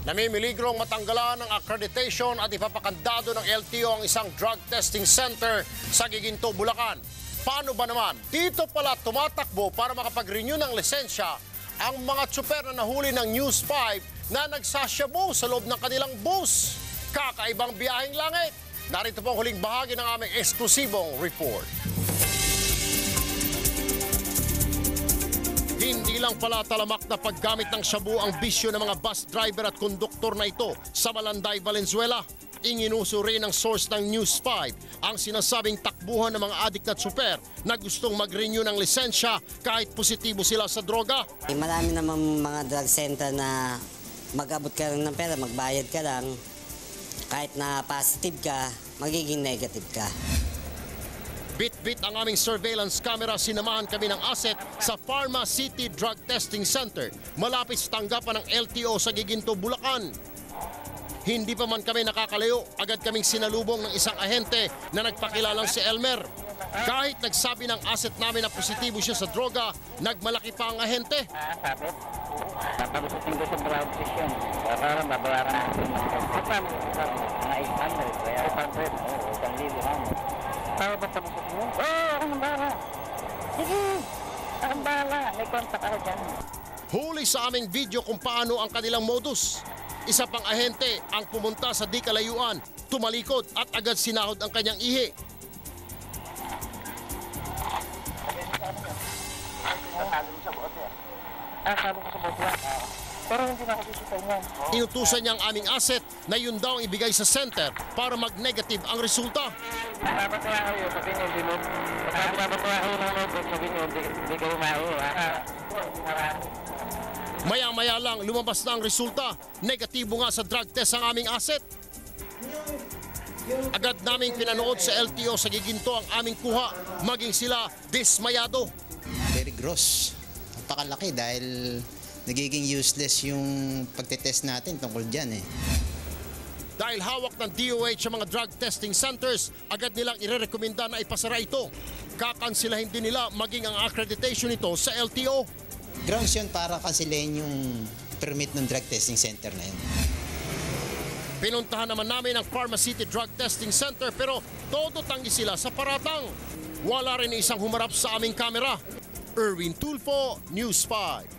Namimiligrong matanggalan ng accreditation at ipapakandado ng LTO ang isang drug testing center sa Giginto, Bulacan. Paano ba naman? Dito pala tumatakbo para makapag-renew ng lisensya ang mga tsuper na nahuli ng News 5 na nagsasyabu sa loob ng kanilang bus. Kakaibang biyaheng langit. Narito po ang huling bahagi ng aming eksklusibong report. Hindi lang pala talamak na paggamit ng shabu ang bisyo ng mga bus driver at konduktor na ito sa Malanday, Valenzuela. Inginuso rin ng source ng News 5 ang sinasabing takbuhan ng mga adik na tsuper na gustong mag-renew ng lisensya kahit positibo sila sa droga. Marami naman mga drug center na mag-abot ka lang ng pera, magbayad ka lang. Kahit na positive ka, magiging negative ka. Bit-bit ang aming surveillance camera, sinamahan kami ng asset sa Pharma City Drug Testing Center, malapit sa tanggapan ng LTO sa Giginto, Bulacan. Hindi pa man kami nakakalayo, agad kaming sinalubong ng isang ahente na nagpakilalang si Elmer. Kahit nagsabi ng asset namin na positibo siya sa droga, nagmalaki pa ang ahente. Sabi, papagusin ko sa brown fish yun. Para mabawaran natin mga 800, kaya 500, 1,000 lang. Para ba pagusin mo? Oo, akong bahala. Sige, akong bahala. May kontak ako dyan. Huli sa aming video kung paano ang kanilang modus. Isa pang ahente ang pumunta sa di kalayuan, tumalikod at agad sinahod ang kanyang ihi. Sabi mo sa bote. Sabi ko sa bote. Pero hindi na ako sisipay niyan. Inutusan niya ang aming asset na yun daw ang ibigay sa center para mag-negative ang resulta. Napapatuwa ko yun, sabi niyo, Dilot. Napapatuwa ko ng notebook, sabi niyo, hindi kayo mauho. Maya-maya lang lumabas na ang resulta. Negatibo nga sa drug test ang aming asset. Agad naming pinanood sa LTO sa Giginto ang aming kuha. Maging sila dismayado. Very gross. Napakalaki dahil nagiging useless yung pagtetest natin tungkol dyan eh. Dahil hawak ng DOH ang mga drug testing centers, agad nilang irerekomenda na ipasara ito. Kakansilahin din nila maging ang accreditation nito sa LTO. Grounds yun para kansilahin yung permit ng drug testing center na yun. Pinuntahan naman namin ang Pharma City Drug Testing Center pero todo tanggi sila sa paratang. Wala rin isang humarap sa aming kamera. Erwin Tulfo, News 5.